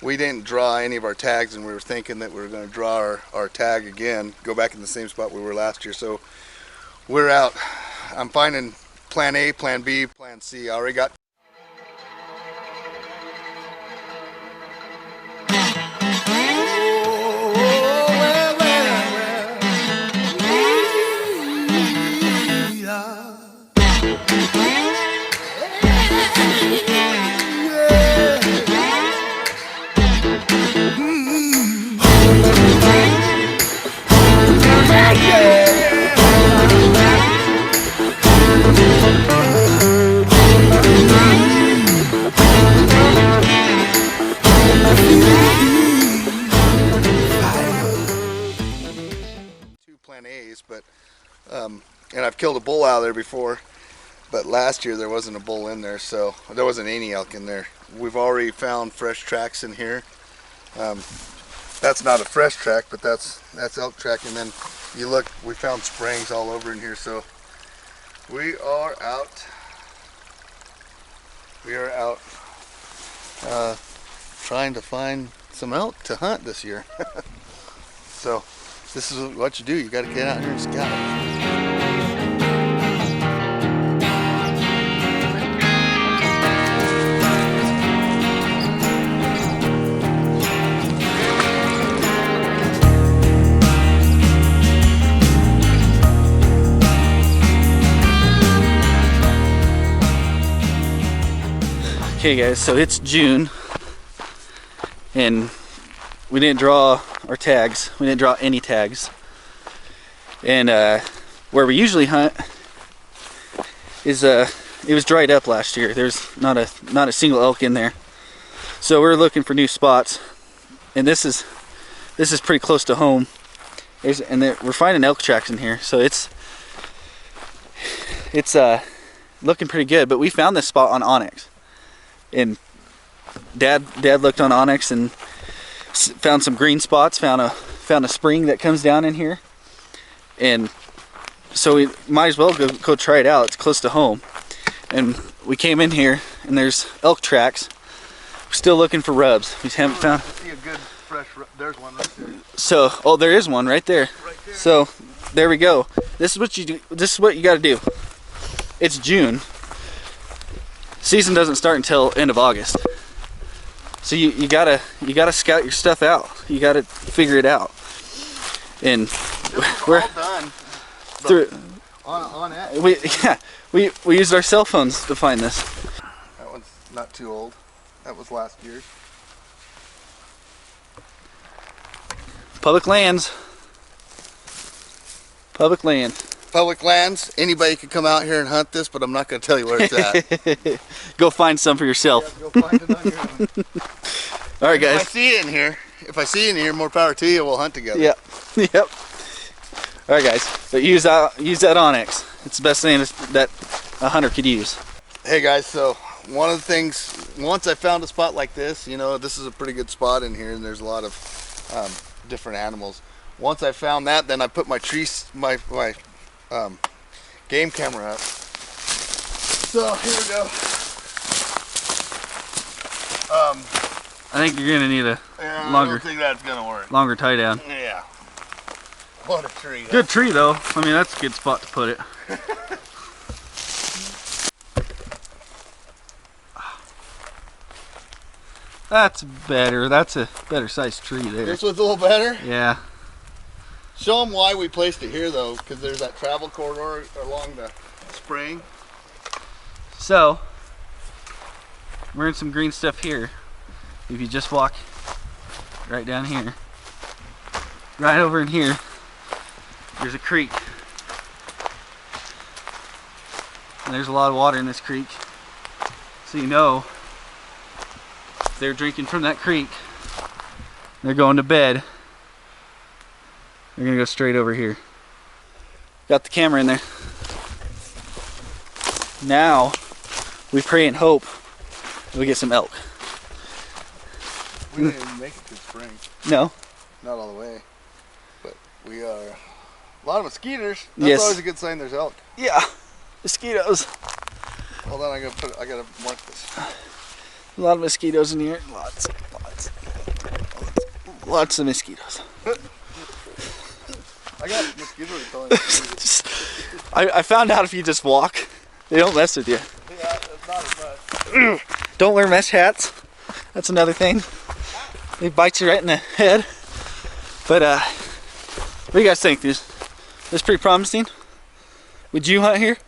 we didn't draw any of our tags, and we were thinking that we were going to draw our tag again, go back in the same spot we were last year. So we're out. I'm finding plan A, plan B, plan C. I already got plan A's, but and I've killed a bull out of there before, but last year there wasn't a bull in there, so there wasn't any elk in there. We've already found fresh tracks in here. That's not a fresh track, but that's elk track. And then you look, we found springs all over in here, so we are out. We are out trying to find some elk to hunt this year. So this is what you do. You got to get out here and scout. Okay guys, so it's June and we didn't draw our tags. We didn't draw any tags. And where we usually hunt is it was dried up last year. There's not a single elk in there. So we're looking for new spots. And this is pretty close to home. We're finding elk tracks in here. So it's looking pretty good, but we found this spot on Onyx. And dad looked on Onyx and found some green spots, found a spring that comes down in here, and so we might as well go try it out. It's close to home. And we came in here and there's elk tracks. We're still looking for rubs. We haven't found. See a good fresh rub. There's one right there. So there is one right there. Right there. So there we go. This is what you do. This is what you got to do. It's June. Season doesn't start until end of August, so you gotta scout your stuff out. You gotta figure it out. And we're all done through on it. We used our cell phones to find this. That one's not too old. That was last year's. Public lands. Public land. Public lands. Anybody can come out here and hunt this, but I'm not going to tell you where it's at. Go find some for yourself. Yeah, go find it on your own. All right, guys. If I see it in here, more power to you. We'll hunt together. Yep. Yep. All right, guys. But use that Onyx. It's the best thing that a hunter could use. Hey guys, so one of the things, once I found a spot like this, this is a pretty good spot in here, and there's a lot of different animals. Once I found that, then I put my game camera up. So here we go. I think you're gonna need a I longer. don't think that's gonna work. Longer tie down. Yeah. What a tree. Good tree though. I mean, that's a good spot to put it. That's better. That's a better sized tree there. This one's a little better? Yeah. Show them why we placed it here though, because there's that travel corridor along the spring. So, we're in some green stuff here. If you just walk right down here, right over in here, there's a creek. And there's a lot of water in this creek. So they're drinking from that creek. They're going to bed. They're gonna go straight over here. Got the camera in there. Now, we pray and hope that we get some elk. We didn't even make it to the spring. No. Not all the way. But we are. A lot of mosquitoes. That's Yes. always a good sign there's elk. Yeah. Mosquitoes. Hold on, I gotta mark this. A lot of mosquitoes in here. Lots. Lots of mosquitoes. I got mosquito repellent. I found out if you just walk, they don't mess with you. Yeah, not as much. Don't wear mesh hats. That's another thing. They bite you right in the head. But what do you guys think? This is pretty promising. Would you hunt here?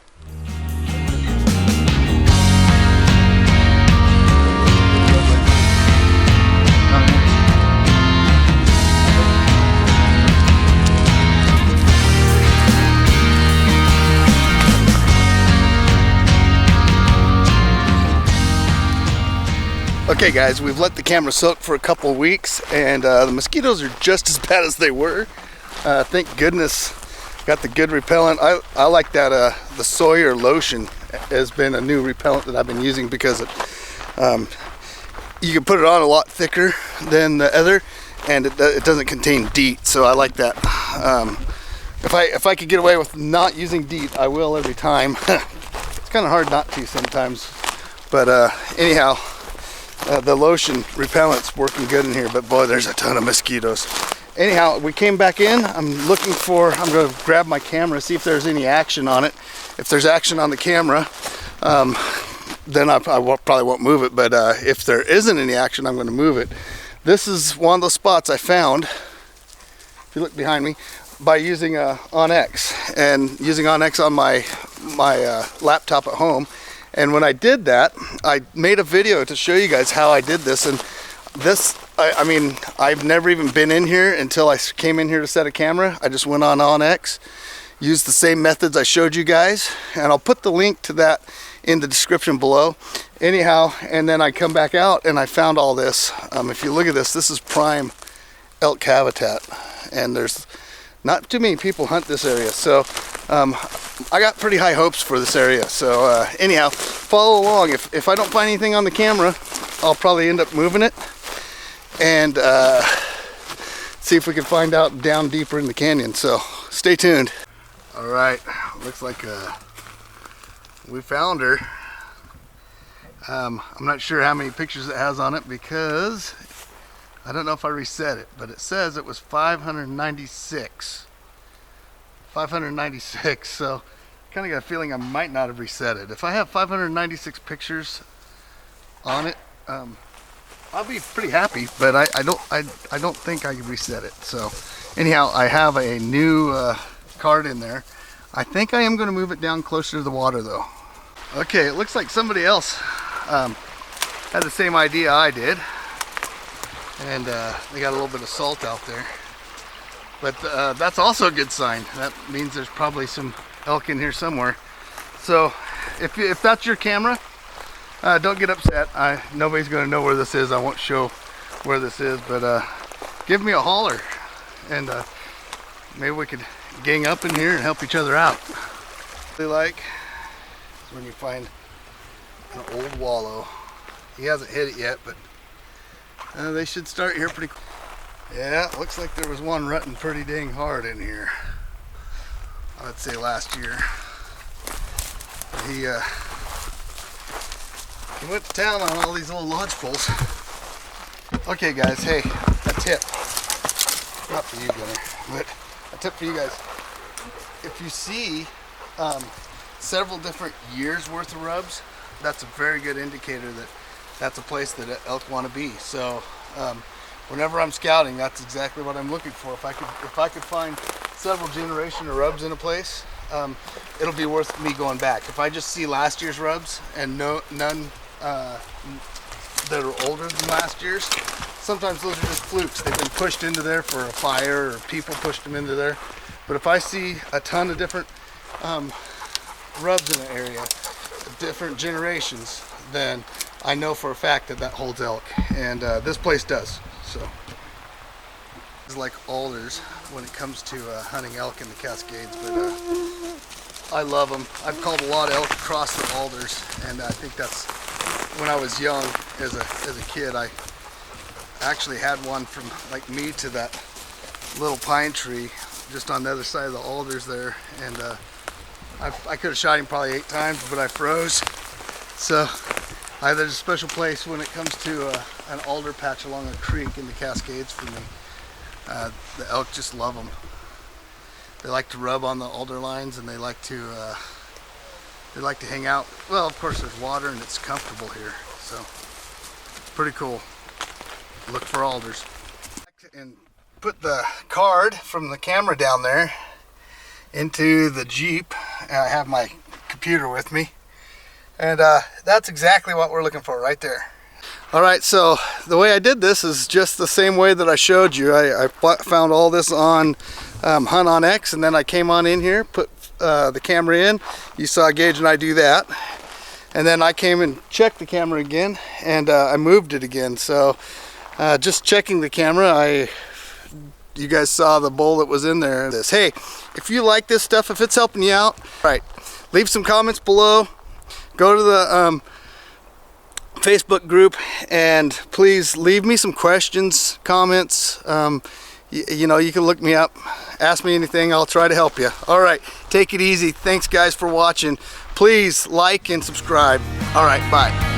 Okay guys, we've let the camera soak for a couple weeks and the mosquitoes are just as bad as they were. Thank goodness got the good repellent. I like that the Sawyer lotion has been a new repellent that I've been using because you can put it on a lot thicker than the other and it doesn't contain DEET, so I like that. If I could get away with not using DEET, I will every time. It's kind of hard not to sometimes, but anyhow, the lotion repellent's working good in here, but boy, there's a ton of mosquitoes. Anyhow, we came back in. I'm going to grab my camera, see if there's any action on it. If there's action on the camera, then I probably won't move it, but if there isn't any action, I'm going to move it. This is one of those spots I found, if you look behind me, by using OnX and using OnX on my laptop at home. And when I did that, I made a video to show you guys how I did this. And this, I mean, I've never even been in here until I came in here to set a camera. I just went on OnX, used the same methods I showed you guys, and I'll put the link to that in the description below. Anyhow, and then I come back out and I found all this. If you look at this, this is prime elk habitat, and there's not too many people hunt this area, so I got pretty high hopes for this area. So anyhow, follow along. If I don't find anything on the camera, I'll probably end up moving it and see if we can find out down deeper in the canyon. So stay tuned. All right, looks like we found her. I'm not sure how many pictures it has on it because I don't know if I reset it, but it says it was 596. 596, so kind of got a feeling I might not have reset it. If I have 596 pictures on it, I'll be pretty happy, but I don't think I can reset it. So anyhow, I have a new card in there. I think I am going to move it down closer to the water though. Okay, it looks like somebody else had the same idea I did, and they got a little bit of salt out there. But that's also a good sign. That means there's probably some elk in here somewhere. So if that's your camera, don't get upset. Nobody's going to know where this is. I won't show where this is, but give me a holler, and maybe we could gang up in here and help each other out. They like is when you find an old wallow. He hasn't hit it yet, but they should start here pretty quick. Yeah, looks like there was one rutting pretty dang hard in here. I'd say last year. He went to town on all these little lodge poles. Okay guys, hey, a tip. Not for you, Gunner, but a tip for you guys. If you see several different years worth of rubs, that's a very good indicator that that's a place that elk want to be. So whenever I'm scouting, that's exactly what I'm looking for. If I could find several generations of rubs in a place, it'll be worth me going back. If I just see last year's rubs and none that are older than last year's, sometimes those are just flukes. They've been pushed into there for a fire or people pushed them into there. But if I see a ton of different rubs in the area, different generations, then I know for a fact that that holds elk, and this place does. So it's like alders when it comes to hunting elk in the Cascades, but I love them. I've called a lot of elk across the alders, and I think that's when I was young as a kid. I actually had one from like me to that little pine tree just on the other side of the alders there, and I could have shot him probably 8 times, but I froze. So there's a special place when it comes to an alder patch along a creek in the Cascades for me. The elk just love them. They like to rub on the alder lines, and they like to hang out. Well, of course there's water and it's comfortable here, so pretty cool. Look for alders. And put the card from the camera down there into the Jeep. I have my computer with me, and that's exactly what we're looking for right there. All right, so the way I did this is just the same way that I showed you. I found all this on Hunt on X, and then I came on in here, put the camera in. You saw Gage and I do that, and then I came and checked the camera again, and I moved it again. So just checking the camera, you guys saw the bull that was in there. Hey, if you like this stuff, if it's helping you out, right, leave some comments below. Go to the Facebook group, and please leave me some questions, comments. You know, you can look me up, ask me anything, I'll try to help you. All right, take it easy. Thanks guys for watching. Please like and subscribe. All right, bye.